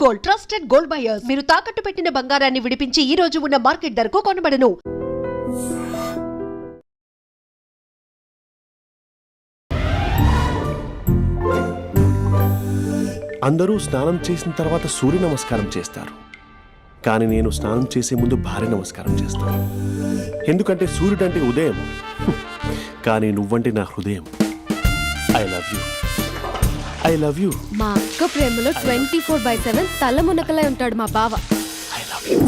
Gold, trusted gold buyers. మీరు తాకట్టు పెట్టిన బంగారాన్ని విడిపించి ఈ రోజు ఉన్న మార్కెట్ ధరకు కొనబడను. అందరూ స్నానం చేసిన తర్వాత సూర్య నమస్కారం చేస్తారు, కానీ నేను స్నానం చేసే ముందు భార్య నమస్కారం చేస్తాను. ఎందుకంటే సూర్యుడు అంటే ఉదయం, కానీ నువ్వంటే నా హృదయం. I love you, I love you. మా అక్క ప్రేమలో 24/7 తల మునకలై ఉంటాడు మా బావ. I love you.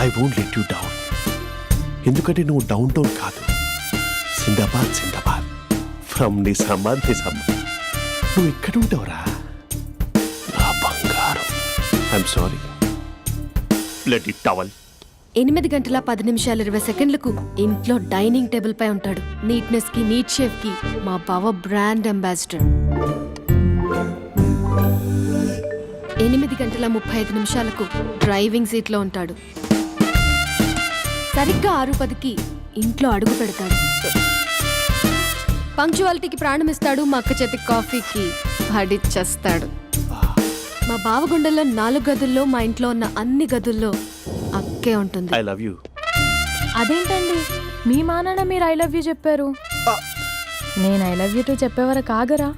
I won't let you down. ఎందుకంటే నువ్వు డౌన్ టౌన్ కాదు, జిందాబాద్ జిందాబాద్ ఫ్రమ్ నిజామాబాద్ నిజామాబాద్. నువ్వు ఇక్కడ ఉంటావురా నా బంగారం. I'm sorry, let it towel. 8 గంటల 10 నిమిషాలు 20 సెకండ్లకు ఇంట్లో డైనింగ్ టేబుల్ పై ఉంటాడు. నీట్నెస్ కి, నీట్ షేఫ్ కి మా బావ బ్రాండ్ అంబాసిడర్. 8 గంటల 35 నిమిషాలకు డ్రైవింగ్ సీట్ లో ఉంటాడు. సరిగ్గా 6:10కి ఇంట్లో అడుగు పెడతాడు. పంక్చువాలిటీకి ప్రాణం ఇస్తాడు. మా అక్క చేతి కాఫీకి పడిచ్చేస్తాడు. మా బావ గుండెల్లో 4 గదుల్లో, మా ఇంట్లో ఉన్న అన్ని గదుల్లో అక్కే ఉంటుంది. I love you. అదేంటండి మీ మా నాన్న మీరు ఐ లవ్ యూ చెప్పారు, నేను ఐ లవ్ యూ టూ చెప్పేవరకు ఆగరా?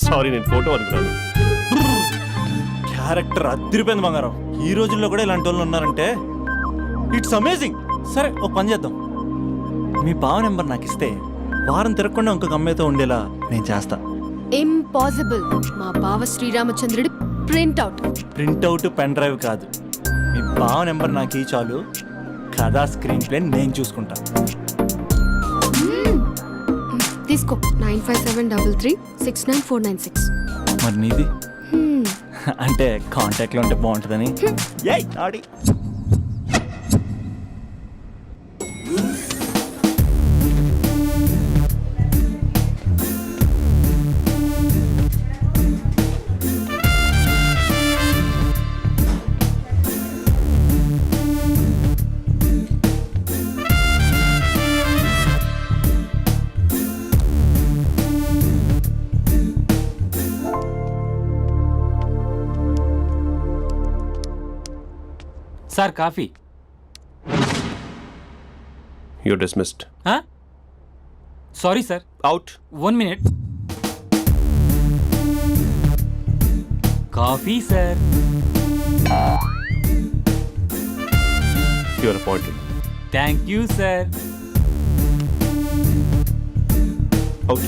సారీ, నేను ఫోటో అనుకున్నాను. క్యారెక్టర్ అదిరిపోయింది బంగారం. ఈ రోజుల్లో కూడా ఇలాంటి వాళ్ళు ఉన్నారంటే ఇట్స్ అమేజింగ్. సరే, ఒక పని చేద్దాం. మీ బావ నెంబర్ నాకు ఇస్తే వారం తిరగకుండా ఇంకొక అమ్మాయితో ఉండేలా నేను చేస్తా. ఇంపాసిబుల్. మా బావ శ్రీరామచంద్రుడి ప్రింట్అవుట్. ప్రింట్అవుట్, పెన్ డ్రైవ్ కాదు. మీ బావ నెంబర్ నాకు ఈ చాలు, కథా స్క్రీన్ ప్లే నేను చూసుకుంటా. తీసుకో. 9573369496. మరి నీది? అంటే కాంటాక్ట్లో ఉంటే బాగుంటుందని. ఏయ్ ఆడి sir coffee. You dismissed. Sorry sir. Out. 1 minute. Coffee sir. You are appointed. Thank you sir. Out.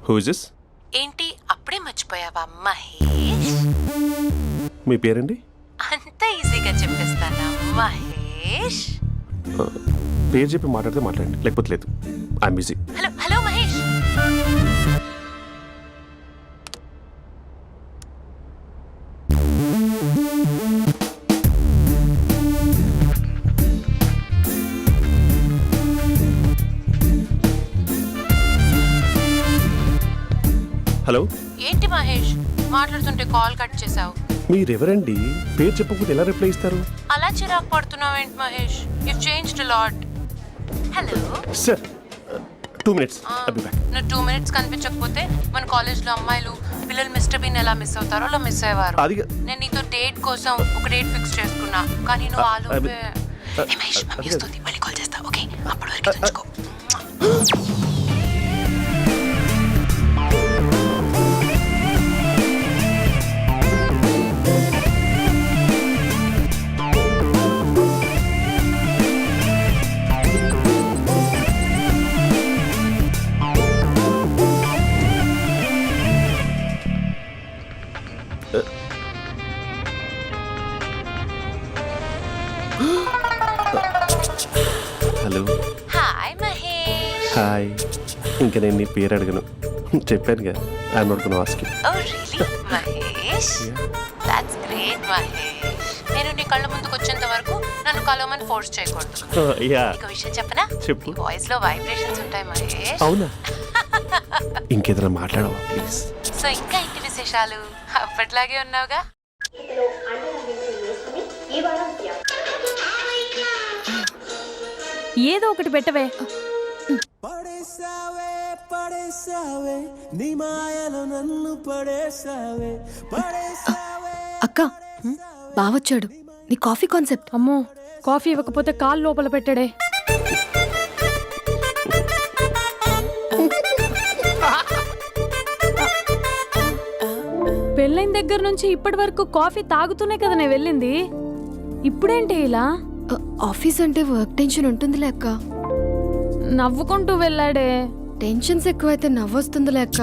Who is this? ఏంటి అప్పుడే మర్చిపోయావా మహేష్? మీ పేరండి? అంత ఈజీగా చెప్పేస్తానా మహేష్? పేరు చెప్పి మాట్లాడితే మాట్లాడండి, లేకపోతే లేదు. I'm busy. Hello hello Mahesh. Hello. ఏంటి మహేష్ మాట్లాడుతుంటే కాల్ కట్ చేసావు? మీరెవరండి? పేరు చెప్పకపోతే ఎలా రిప్లై ఇస్తారు? అలా చిరాకు పడుతున్నావు ఏంటి Mahesh? You changed a lot. Hello sir, 2 minutes. I'll be back. నువ్వు 2 minutes కనిపించకపోతే మన కాలేజ్లో అమ్మాయిలు పిల్లలు మిస్టర్ బీన్ ఎలా మిస్ అవుతారో అలా మిస్ అయ్యేవారు. నేను నీతో డేట్ కోసం ఒక డేట్ ఫిక్స్ చేసుకున్నా, కానీ నువ్వు ఆలోపే. మహేష్ మమ్మీ వస్తుంది, మళ్ళీ కాల్ చేస్తా. ఓకే, అప్పటి వరకు ఉంచుకో. హలో. హాయ్ మహేష్. హాయ్. ఇంకా నేను నీ పేరు అడగను, చెప్పానుగా. I'm not gonna ask you. Oh really Mahesh? That's great Mahesh. నేను నీ కళ్ళ ముందుకు వచ్చేంత వరకు నన్ను కలవమని ఫోర్స్ చేయకూడదు. యా ఒక విషయం చెప్పనా, చెప్పు. వాయిస్ లో వైబ్రేషన్స్ ఉంటాయి మహేష్. అవునా? ఇంకేదైనా మాట్లాడవా ప్లీజ్? సో ఇంకా ఇంటి విశేషాలు అప్పట్లాగే ఉన్నావుగా. ఏదో ఒకటి పెట్టవే. అక్క బావొచ్చాడు. నీ కాఫీ కాన్సెప్ట్. అమ్మో, కాఫీ ఇవ్వకపోతే కాలు లోపల పెట్టాడే. పెళ్ళైన దగ్గర నుంచి ఇప్పటి వరకు కాఫీ తాగుతూనే కదా నేను వెళ్ళింది. ఇప్పుడేంటి ఇలా? ఆఫీస్ అంటే వర్క్ టెన్షన్ ఉంటుందిలే అక్క. నవ్వుకుంటూ వెళ్ళాడే. టెన్షన్స్ ఎక్కువైతే నవ్వొస్తుందిలే అక్క.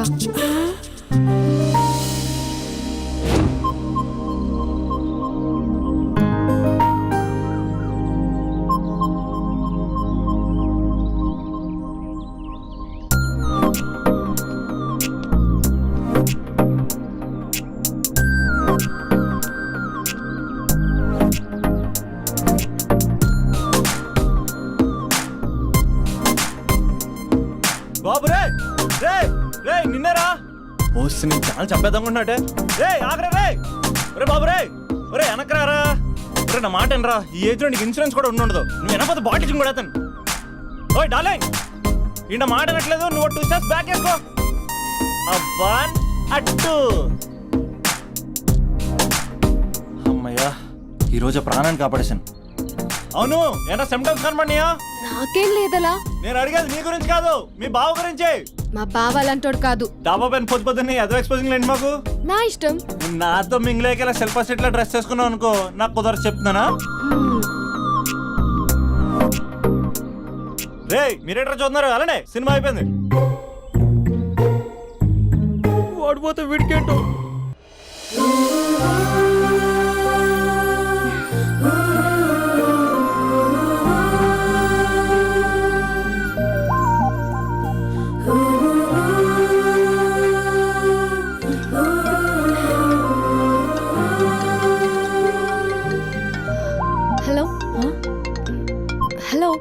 బాబు రే రే రే నిన్నరా ఓసి నేను చాలా చంపేద్దామన్నాటే. రే ఆగరా రే. ఒరే బాబు రే, ఒరే వెనకరారా. ఒరే నా మాట వినరా, ఈ ఏజ్ లో నీకు ఇన్సూరెన్స్ కూడా ఉండదు. నువ్వు వెనకపోతే బాటిల్ కూడా అతను. ఓయ్ డార్లింగ్, ఈ నా మాట అనట్లేదు. నువ్వు 2 స్టెప్స్ బ్యాక్ వేసుకో. అబ్బా అట్టు. అమ్మయ్యా, ఈరోజు ప్రాణాన్ని కాపాడేశాను. అవును, ఏనా సిమ్టమ్స్ కనబడినాయా? నాకేం లేదలా. నేను అడిగేది నీ గురించి కాదు, మీ బావ గురించి. మా బావ అలాంటోడు కాదు. డాబా పైన పొద్దు పొద్దున్నే అదో ఎక్స్పోజింగ్ లేండి మాకు. నా ఇష్టం. నాతో మింగిలేకెలా సెల్ఫ్ అసెట్ లా డ్రెస్ చేసుకున్నావు అనుకో, నాకు కుదరదు చెప్తున్నానా. రే మీరేట్రా చూస్తున్నారు? అలానే సినిమా అయిపోయింది. వాడిపోతే వీడికేంటో. Hello hello.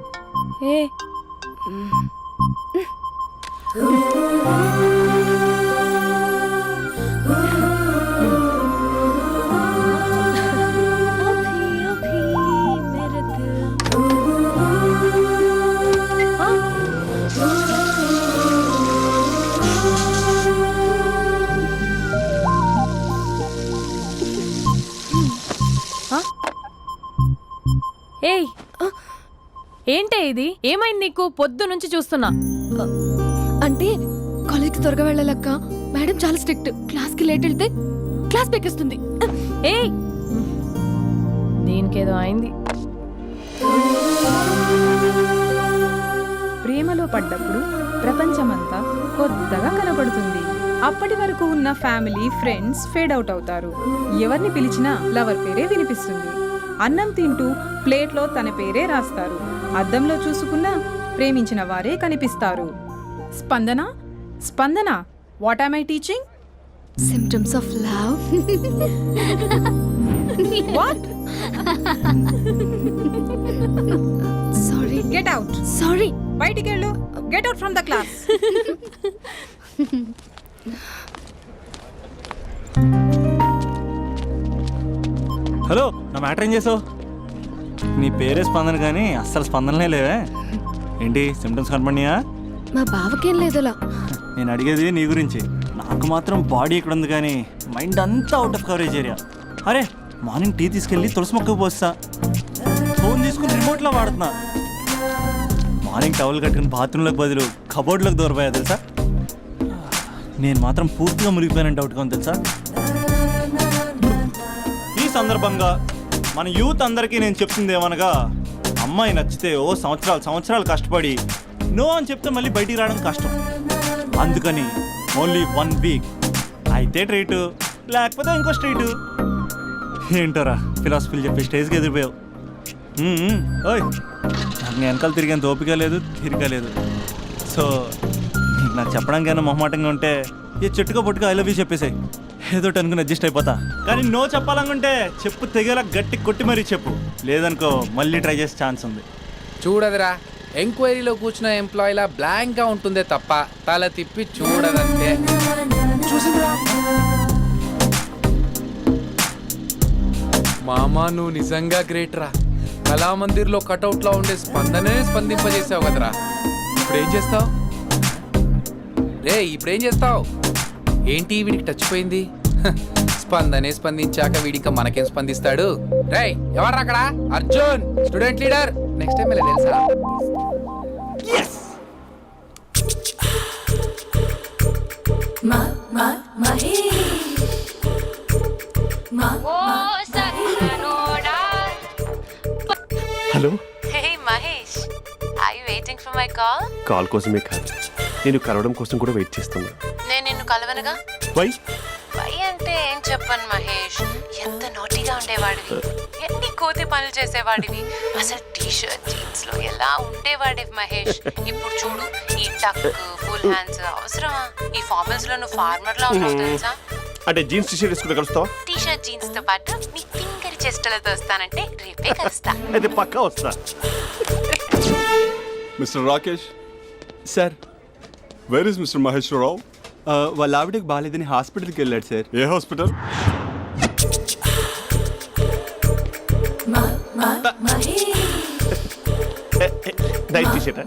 ఏ ఏయ్, ఏంటే ఇది? ఏమైంది నీకు? పొద్దు నుంచి చూస్తున్నా. అంటే కాలేజ్కి త్వరగా వెళ్ళాలక్క. మేడం చాలా స్ట్రిక్ట్. క్లాస్కి లేట్ వెళ్తే క్లాస్ పెక్కిస్తుంది. ఏయ్, దీనికేదో అయింది. ప్రేమలో పడ్డప్పుడు ప్రపంచమంతా కొత్తగా కనబడుతుంది. అప్పటి వరకు ఉన్న ఫ్యామిలీ ఫ్రెండ్స్ ఫేడ్ అవుట్ అవుతారు. ఎవరిని పిలిచినా లవర్ పేరే వినిపిస్తుంది. అన్నం తింటూ ప్లేట్లో తన పేరే రాస్తారు. అద్దంలో చూసుకున్నా ప్రేమించిన వారే కనిపిస్తారు. Spandana Spandana, what am I teaching? Symptoms of love. What? Sorry. Get out. Sorry. బయటికి వెళ్ళు. Get out from the class. Hello, నా మ్యాటర్ ఏం చేసావు? నీ పేరే స్పందన కానీ అస్సలు స్పందనలే లేవే. ఏంటి సిమ్టమ్స్ కనపడినాయా? మా బావకేం లేదులా. నేను అడిగేది నీ గురించి. నాకు మాత్రం బాడీ ఇక్కడ ఉంది కానీ మైండ్ అంతా అవుట్ ఆఫ్ కవరేజ్ ఏరియా. అరే మార్నింగ్ టీ తీసుకెళ్ళి తులసి మొక్కకు పోస్తా. ఫోన్ తీసుకుని రిమోట్లో వాడుతున్నా. మార్నింగ్ టవల్ కట్టుకుని బాత్రూంలోకి బదులు కబోర్డ్లోకి దూరపోయా తెలుసా. నేను మాత్రం పూర్తిగా మునిగిపోయానంటే డౌట్గా ఉంది తెలుసా. ఈ సందర్భంగా మన యూత్ అందరికీ నేను చెప్తుంది ఏమనగా, అమ్మాయి నచ్చితే ఓ సంవత్సరాలు కష్టపడి నో అని చెప్తే మళ్ళీ బయటికి రావడం కష్టం. అందుకని ఓన్లీ 1 వీక్ అయితే ట్రీటు, లేకపోతే ఇంకో స్ట్రీటు. ఏంటోరా ఫిలాసఫీలు చెప్పే స్టేజ్కి ఎదిరిపోయావు. ఓయ్, నాకు నీ వెనకాల తిరిగేంత ఓపిక లేదు, తీరిక లేదు. సో నాకు చెప్పడానికైనా మొహమాటంగా ఉంటే ఏ చెట్టుగా పొట్టుగా ఐ లవ్ యూ చెప్పేసాయి. ఏదో అనుకుని అడ్జస్ట్ అయిపోతా. కానీ నో చెప్పాలనుకుంటే చెప్పు తెగేలా గట్టి కొట్టి మరీ చెప్పు. లేదనుకో మళ్ళీ ట్రై చేసే ఛాన్స్ ఉంది. చూడదురా, ఎంక్వైరీలో కూర్చున్న ఎంప్లాయీలా బ్లాంక్గా ఉంటుందే తప్ప తల తిప్పి చూడదంతే. చూసిందిరా మామా, నువ్వు నిజంగా గ్రేట్ రా. కళామందిర్లో కటౌట్లో ఉండే స్పందనే స్పందింపజేసావు కదరా. ఇప్పుడేం చేస్తావు రే? ఇప్పుడేం చేస్తావు? ఏంటి వీడికి టచ్ పోయింది? స్పందనే స్పందించాక వీడిక మనకేం స్పందిస్తాడు? రే ఎవరు అక్కడ? Arjun, student leader. Next time ఇలా తెలుసా? Hello, hey Mahesh, are you waiting for my call? Call కోసమే కాదు, నేను కలవడం కోసం కూడా వెయిట్ చేస్తున్నా. నేను నిన్ను కలవనుగా. వై? వై అంటే ఏం చెప్పను మహేష్, ఎంత నోటిగా ఉండేవాడివి, ఎన్ని కోతి పనులు చేసేవాడివి, అసలు టీ షర్ట్ జీన్స్ లో ఎలా ఉండేవాడివి మహేష్. ఇప్పుడు చూడు, ఈ టక్ ఫుల్ హ్యాండ్స్ అవసరమా? ఈ ఫార్మల్స్ లో నువ్వు ఫార్మర్ లా ఉన్నావు తెలుసా? అంటే జీన్స్ టీ షర్ట్ వేసుకుంటే కలుస్తావా? టీ షర్ట్ జీన్స్ తో పాటు నీ తింగరి చెస్టలతో వస్తానంటే రేపే కలుస్తా. అయితే పక్కా వస్తా. Mister Rakesh, sir, where is mister Maheshwararao? వాళ్ళ ఆవిడకి బాగాలేదని హాస్పిటల్కి వెళ్ళాడు సార్. ఏ హాస్పిటల్? Night T shirt.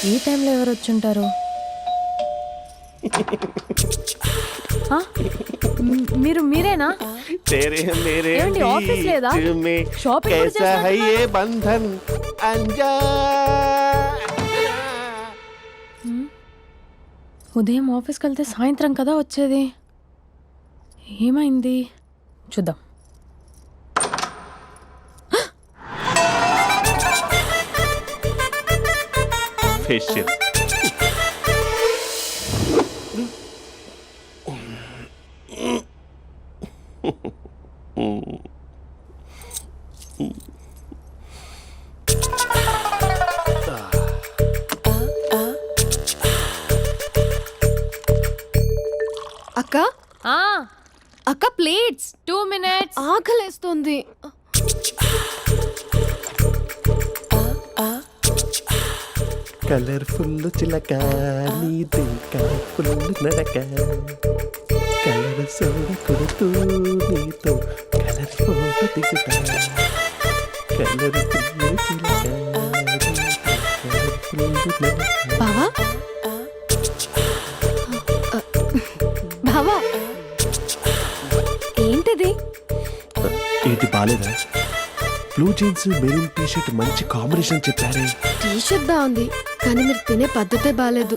ఈ టైంలో ఎవరు వచ్చుంటారు? మీరేనా? तेरे मेरे ఏమండి, ఆఫీస్ లేదా? बीच में షాపింగ్ కూడా कैसा है చేస్తున్నట్టున్నారు? ये बंधन अंजा. ఉదయం ఆఫీస్కి వెళ్తే సాయంత్రం కదా వచ్చేది. ఏమైంది చూద్దాం. फेशियल. అక్క అక్క ప్లేట్స్. 2 minutes. ఆకలేస్తుంది. కలర్ఫుల్ చిలక నీది కలర్ఫుల్ నడక కలర్ సోడ కొడుతూ నీతో కలర్ ఫోటో దిగుతా కలర్ఫుల్ చిలక బావా బావా, ఏంటిది? ఏంటి బాలేదా? Blue jeans maroon T shirt మంచి కాంబినేషన్ చెప్పారే. టీ షర్ట్ బాగుంది కానీ మీరు తినే పద్ధతే బాగాలేదు.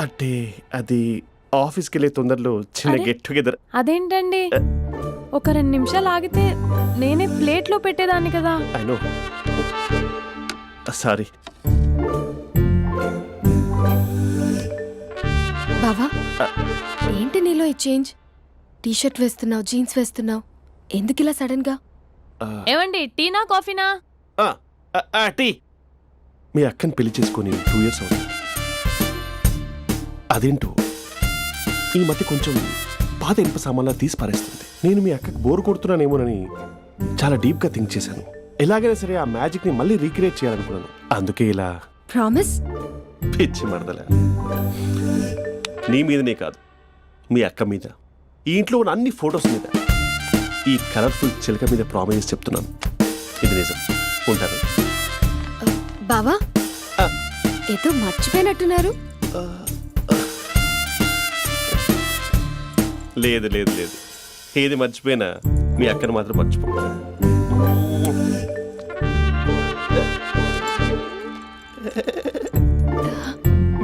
అంటే అది ఆఫీస్కి వెళ్ళే తొందరలో చిన్న అరే? Get together. అదేంటండి, ఒక 2 నిమిషాలు ఆగితే నేనే ప్లేట్లో పెట్టేదాన్ని కదా. I know, sorry. బావా, ఏంటి నీలో ఈ చేంజ్? టీ షర్ట్ వేస్తున్నావు, జీన్స్ వేస్తున్నావు, ఎందుకు ఇలా సడన్ గా? ఏమండి, టీనా కాఫీనా? టీ. మీ అక్కని పెళ్లి చేసుకొని 2 years అవుతుంది. అదేంటో ఈ మధ్య కొంచెం పాత ఇనుప సామాన్లా తీసి పారేస్తుంది. నేను మీ అక్కకి బోర్ కొడుతున్నానేమోనని చాలా డీప్గా థింక్ చేశాను. ఎలాగైనా సరే ఆ మ్యాజిక్ని మళ్ళీ రీక్రియేట్ చేయాలనుకున్నాను. అందుకే ఇలా ప్రామిస్. పిచ్చి మరదల, నీ మీదనే కాదు, మీ అక్క మీద, ఈ ఇంట్లో ఉన్న అన్ని ఫొటోస్ మీద, ఈ కలర్ఫుల్ చిలక మీద ప్రామిస్ చెప్తున్నాను. ఇది నిజం. ఉంటాను. బావా ఆ. ఏదో మర్చిపోయినట్టున్నారు. లేదు లేదు లేదు, ఏది మర్చిపోయినా మీ అక్కను మాత్రం మర్చిపో.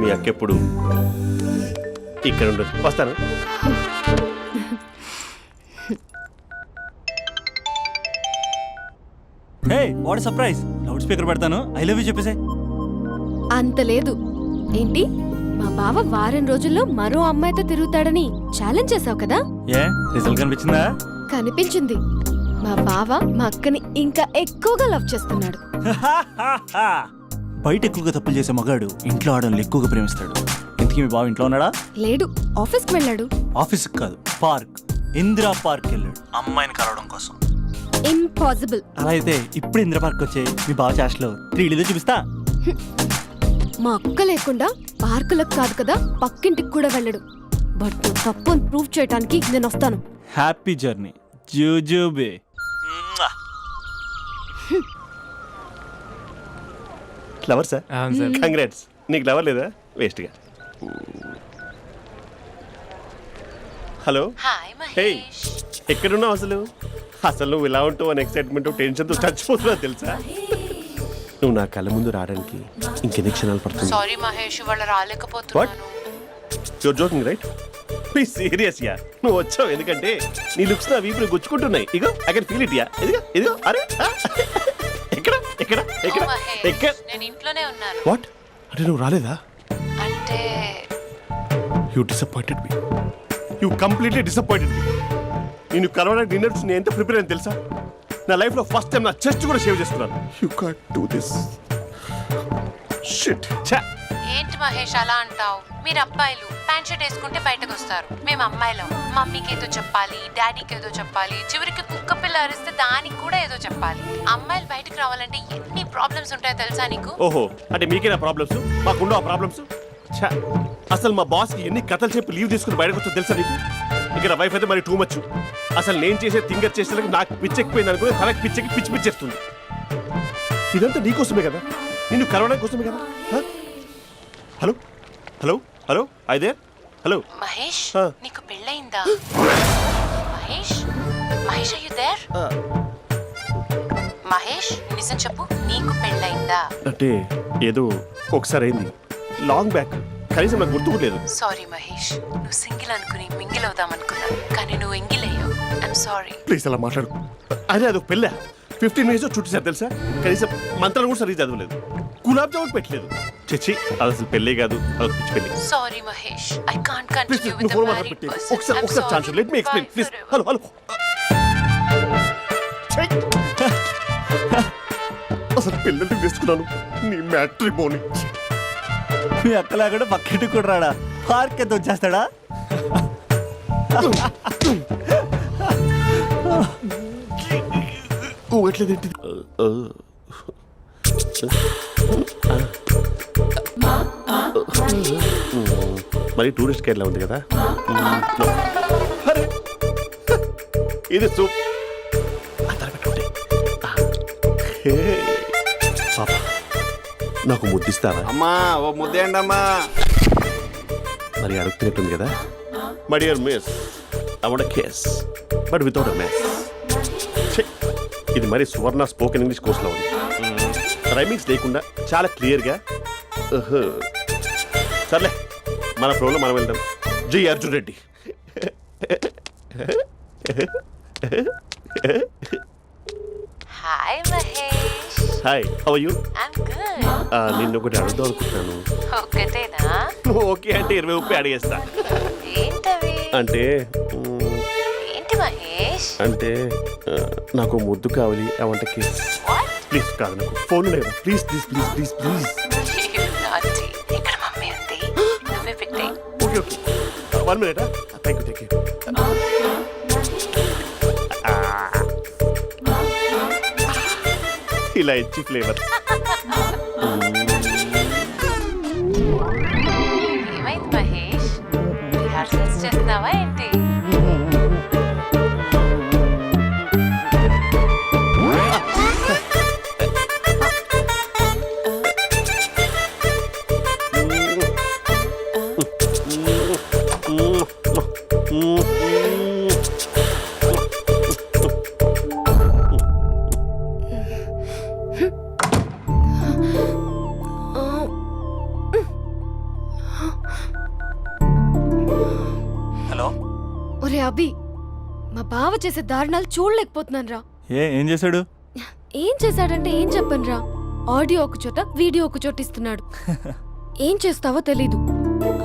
మీ అక్క ఎప్పుడు ఇక్కడ ఉండదు. వస్తాను. Hey what surprise. Loud speaker పెడతాను, ఐ లవ్ యూ చెప్పేసే. అంత లేదు. ఏంటి, మా బావ వారం రోజుల్లో మరో అమ్మాయితో తిరుగుతాడని ఛాలెంజ్ చేసావు కదా? ఏ రిజల్ట్ కనిపించిందా? కనిపించింది. మా బావ మా అక్కని ఇంకా ఎక్కువగా లవ్ చేస్తున్నాడు. బయట ఎక్కువగా తప్పులు చేసే మగాడు ఇంట్లో ఆడవాళ్ళు ఎక్కువగా ప్రేమిస్తాడు. ఇంతకీ మీ బావ ఇంట్లో ఉన్నాడా? లేడు, ఆఫీస్కి వెళ్ళాడు. ఆఫీస్కి కాదు, పార్క్, ఇందిరా పార్క్ వెళ్ళాడు అమ్మాయిని కలవడం కోసం. ఇంపాసిబుల్. అలా అయితే ఇప్పుడు ఇందిరా పార్క్ వచ్చే మీ బావ చాష్లో 3Dలో చూపిస్తా. మా అక్క లేకుండా పార్కులకు కాదు కదా పక్కింటికి కూడా వెళ్ళడు. బట్ నువ్వు తప్పు అని ప్రూవ్ చేయడానికి నేను వస్తాను. హ్యాపీ జర్నీ జూజూబే. Flower sir, congrats. నీకు ఫ్లవర్ లేదా? వేస్ట్గా. హలో. Hi hey, Mahesh. ఎక్కడున్నావు అసలు? అసలు నువ్వు ఇలా ఉంటావు అని ఎక్సైట్మెంట్ టెన్షన్తో చచ్చిపోతున్నావు తెలుసా? నువ్వు నా కళ్ళ ముందు రావడానికి ఇంకెన్ని క్షణాలు పడుతుంది? సారీ మహేష్, వాళ్ళు రాలేకపోతున్నాను. Your joking right? Please serious ya. నువ్వు వచ్చావు ఎందుకంటే నీ లుక్స్ నా వీపుని గుచ్చుకుంటున్నాయి. ఇగో I can feel it ya. ఇదిగో ఇదిగో. అరే ఎక్కడ ఎక్కడ ఎక్కడ ఓ మహేష్, ఎక్కడ? నేను ఇంట్లోనే ఉన్నాను. వాట్ అంటే నువ్వు రాలేదా? అంటే you disappointed me. You completely disappointed me. నేను కలవడానికి డిన్నర్స్ నేను ఎంత ప్రిపేర్ అని తెలుసా? నా లైఫ్లో ఫస్ట్ టైం నా చెస్ట్ కూడా సేవ్ చేసుకున్నాను. You can't do this shit. ఏంటి మహేష్ అలా అంటావు? మీరు అబ్బాయిలు ప్యాంట్ షర్ట్ వేసుకుంటే బయటకు వస్తారు. మేము అమ్మాయిలం మమ్మీకి ఏదో చెప్పాలి, డాడీకి ఏదో చెప్పాలి, చివరికి కుక్క పిల్ల అరిస్తే దానికి కూడా ఏదో చెప్పాలి. అమ్మాయిలు బయటకు రావాలంటే ఎన్ని ప్రాబ్లమ్స్ ఉంటాయో తెలుసా నీకు? ఓహో, అంటే మీకేనా ప్రాబ్లమ్స్? మాకుండా ప్రాబ్లమ్స్? అసలు మా బాస్కి ఎన్ని కథలు చెప్పి లీవ్ తీసుకుని బయటకు వచ్చో తెలుసా నీకు? ఇక్కడ వైఫ్ అయితే మరి టూ మచ్. అసలు నేను చేసే థింగర్ చేసేందుకు నాకు పిచ్చెక్కిపోయింది అనుకుని తనకి పిచ్చెక్కి పిచ్చి పిచ్చేస్తుంది. ఇదంతా నీకోసమే కదా, నిన్ను కలవడం కోసమే కదా. హలో హలో హలో అయితే హలో మహేష్, నీకు పెళ్ళయిందా? Mahesh Mahesh are you there? Mahesh నిజం చెప్పు, నీకు పెళ్ళయిందా? అంటే ఏదో ఒకసారి అయింది, లాంగ్ బ్యాక్, కనీసం నాకు గుర్తుకులేదు. సారీ మహేష్, నువ్వు సింగిల్ అనుకుని మింగిల్ అవుదాం అనుకున్నా, కానీ నువ్వు ఎంగిల్ అయ్యావు. I'm sorry. ప్లీజ్ అలా మాట్లాడు. అదే అదొక పెళ్ళ 15 మినిట్స్ చుట్టేసారు తెలుసా? కనీసం మంత్రాలు కూడా సరిగ్గా చదవలేదు, గులాబ్ జామున్ పెట్టలేదు. చచ్చి, అది అసలు పెళ్ళే కాదు, అదొక పిచ్చి పెళ్ళి. Sorry Mahesh, I can't please continue నువ్వు విత్ ఫోన్ ద మాట్లాడి మ్యారీడ్ పెట్టి పర్సన్. ఒకసారి chance let me explain please. Hello hello. అసలు పెళ్ళంటే వేసుకున్నాను నీ మ్యాట్రీ బోని. మీ అక్కలా కూడా పక్కింటికి కూడా రాడా? పార్క్ ఎంత వచ్చేస్తాడా? ఊగట్లేదేంటి? మరి టూరిస్ట్ కేరళ ఉంది కదా. అరే, ఇది సూప్. పాప, నాకు ముద్దిస్తావా? అమ్మా ఓ ముద్దేయండి అమ్మా. మరి అడుగుతున్నట్టుంది కదా. My dear miss, I want kiss but without a mess. ఇది మరి సువర్ణ స్పోకెన్ ఇంగ్లీష్ కోర్సులో ఉంది. రైమింగ్స్ లేకుండా చాలా క్లియర్గా. సర్లే, మన ప్రోలో మనం వెళ్దాం. జై Arjun Reddy. Hi Mahesh. Hi, how are you? I'm good. నిన్ను ఒకటి అడుగుదాం అనుకుంటున్నాను. ఒకటేనా? ఓకే అంటే 20 అడిగేస్తా. ఏంటవి? అంటే ఏంటి మహేష్? అంటే నాకు ముద్దు కావాలి. I want kiss. What? Please కాదు, నాకు ఫోన్ లేదు. Please please please please please. నాటి ఇక్కడ మమ్మీ ఉంది, నువ్వే పెట్టే. Okay okay, 1 minute. Thank you thank you. Elaichi flavour. ఏమైంది మహేష్, రిహార్సల్స్ చేస్తున్నావా ఏంటి? హలో. ఒరే అభి, మా బావ చేసే దారుణాలు చూడలేకపోతున్నాను రా. ఏం చేశాడు? ఏం చేశాడంటే ఏం చెప్పను రా. ఆడియో ఒక చోట వీడియో ఒక చోట ఇస్తున్నాడు. ఏం చేస్తావో తెలీదు.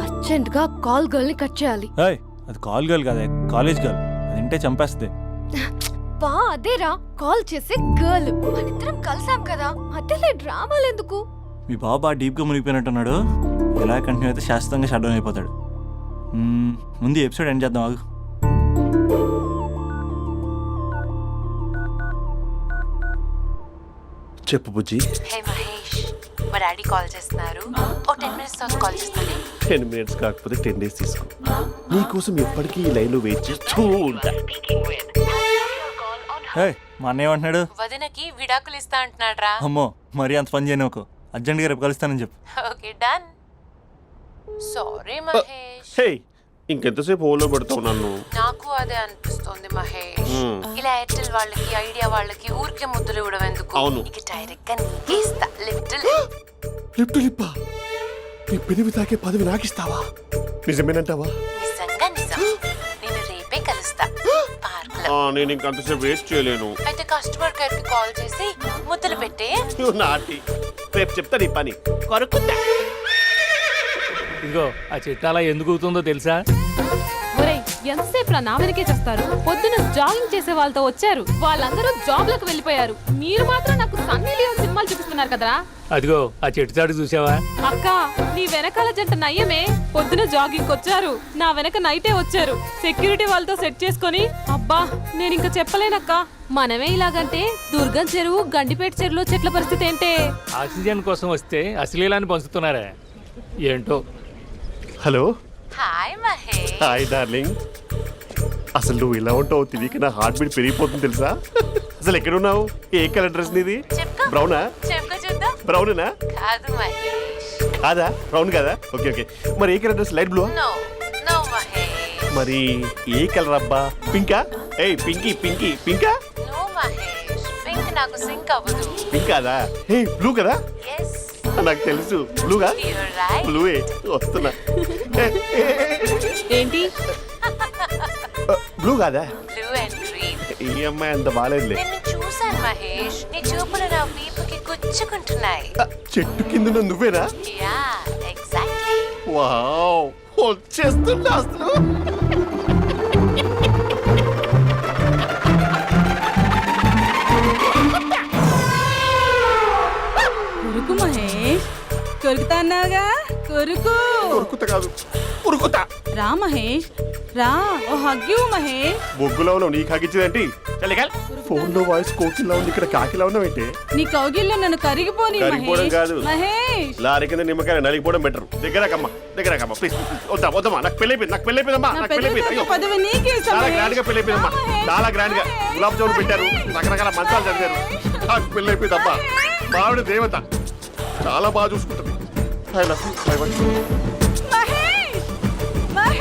అర్జెంట్ గా కాల్ గర్ల్ ని కట్ చేయాలి. ఏయ్, అది కాల్ గర్ల్ కాదే, కాలేజ్ గర్ల్. అది వింటే చంపేస్తుంది. బా అదేరా, కాల్ చేసే గర్ల్. మనిద్దరం కలిసాం కదా, మధ్యలో డ్రామాలు ఎందుకు? మీ బాబు బాగా డీప్గా మునిగిపోయినట్టున్నాడు. ఇలా కంటిన్యూ అయితే శాశ్వతంగా షట్ డౌన్ అయిపోతాడు. ముందు ఎపిసోడ్ ఎండ్ చేద్దాం ఆగు. చెప్పు బుజ్జి. హే మహేష్, మా డాడీ కాల్ చేస్తున్నారు. ఓ 10 minutes తర్వాత కాల్ చేస్తాను. 10 minutes కాకపోతే 10 days తీసుకో. నీకోసం ఎప్పటికీ ఈ లైన్లో వెయిట్ చేస్తూ ఉంటా. మా అన్నయ్య ఏమంటున్నాడు? వదినకి విడాకులు ఇస్తా అంటున్నాడు రా. అమ్మో, మరీ అంత పని చేయను. ఒక అర్జెంట్గా రేపు కలుస్తానని చెప్పు. Okay done. సారీ మహేష్. హే, ఇంకెంతసేపు హోల్లో పెడతావు నన్ను? నాకు అదే అనిపిస్తుంది మహేష్. ఇలా ఎయిర్టెల్ వాళ్ళకి, ఐడియా వాళ్ళకి ఊరికే ముద్దులు ఇవ్వడం ఎందుకు? అవును. ఇక డైరెక్ట్ గా నీకే ఇస్తా. లిప్ టు లిప్పా? నీ పెనివి తాకే పదవి నాకిస్తావా? నిజమేనంటావా? నిజంగా నిజం. నేను రేపే కలుస్తా పార్క్ లో. నేను ఇంకంతసేపు వెయిట్ చేయలేను. అయితే కస్టమర్ కేర్ కి కాల్ చేసి ముద్దులు పెట్టే. నాటి రేపు చెప్తా నీ పని. కొరుకుంటా. ఇదిగో ఆ చెట్టు అలా ఎందుకు అవుతుందో తెలుసా? ఒరేయ్, ఎంతసేపు నా వెనకే చేస్తారు? పొద్దున జాగింగ్ చేసే వాళ్ళతో వచ్చారు, వాళ్ళందరూ జాబ్లకు వెళ్ళిపోయారు. మీరు మాత్రం నాకు సన్నీ లియోన్ సినిమాలు చూపిస్తున్నారు కదరా. అదిగో ఆ చెట్టు చాటు చూసావా? అక్క, నీ వెనకాల జంట నయ్యమే. పొద్దున జాగింగ్ వచ్చారు, నా వెనక నైటే వచ్చారు. సెక్యూరిటీ వాళ్ళతో సెట్ చేసుకొని, అబ్బా నేను ఇంకా చెప్పలేనక్క. మనమే ఇలాగంటే దుర్గం చెరువు, గండిపేట చెరువులో చెట్ల పరిస్థితి ఏంటే? ఆక్సిజన్ కోసం వస్తే అశ్లీలాన్ని పంచుతున్నారా ఏంటో. Hello. Hi Mahesh. Hi darling. అసలు నువ్వు ఇలా ఉంటావు తిరిగి నా హార్ట్ బీట్ పెరిగిపోతుంది తెలుసా? అసలు ఎక్కడున్నావు? ఏ కలర్ డ్రెస్ నీది? చెప్పుకో. బ్రౌనా? చెప్పుకో చూద్దాం. బ్రౌనేనా? కాదు మహేష్. కాదా? బ్రౌన్ కదా? Okay okay. మరి ఏ colour dress? Light blue? No no Mahesh. మరి ఏ కలర్ అబ్బా? పింకా? ఏయ్ పింకీ పింకీ పింకా? నో మహేష్, పింక్ నాకు సింక్ అవ్వదు. పింక్ కాదా? ఏ బ్లూ కదా? ఎస్, నాకు తెలుసు. బ్లూగా? You're right. బ్లూవే వస్తున్నా. ఏంటి? బ్లూ కాదా? Blue and green. ఈ అమ్మాయి అంత బాగాలేదులే. నిన్ను చూశాను మహేష్, నీ చూపులు నా వీపుకి గుచ్చుకుంటున్నాయి. చెట్టు కింద నువ్వేనా? Yeah exactly. వావ్, వచ్చేస్తున్నా అసలు. కొరుకు మహేష్, కొరుకుతా అన్నావుగా, కొరుకు. ఉరుకుతా కాదు, ఉరుకుతా. రా మహేష్, రా. ఓ హగ్గు మహేష్. బొగ్గులో ఉన్నావు, నీకు హగించదేంటి? ఫోన్ లో వాయిస్ కోకిలా ఉంది, ఇక్కడ కాకిలా ఉన్నావేంటి? నీ కౌగిల్లో నన్ను కరిగిపోని కరిగిపోవడం మహేష్. కాదు. మహేష్, లారీ కింద నిమ్మకాయ నలిగిపోవడం బెటర్. దగ్గరకమ్మా దగ్గరకమ్మా ప్లీజ్. వద్దా వద్దమ్మా, నాకు పెళ్ళైపోయింది, నాకు పెళ్ళైపోయిందమ్మా, నా నాకు పెళ్ళైపోయింది. అయ్యో, పదవి నీకే ఇస్తా చాలా మహేష్. గ్రాండ్ గా పెళ్ళైపోయిందమ్మా, చాలా గ్రాండ్ గా. గులాబ్ జామున్ పెట్టారు, రకరకాల మంచాలు చదివారు. నాకు పెళ్ళైపోయిందమ్మా. మావిడ దేవత, చాలా బాగా చూసుకుంటుంది. I love you.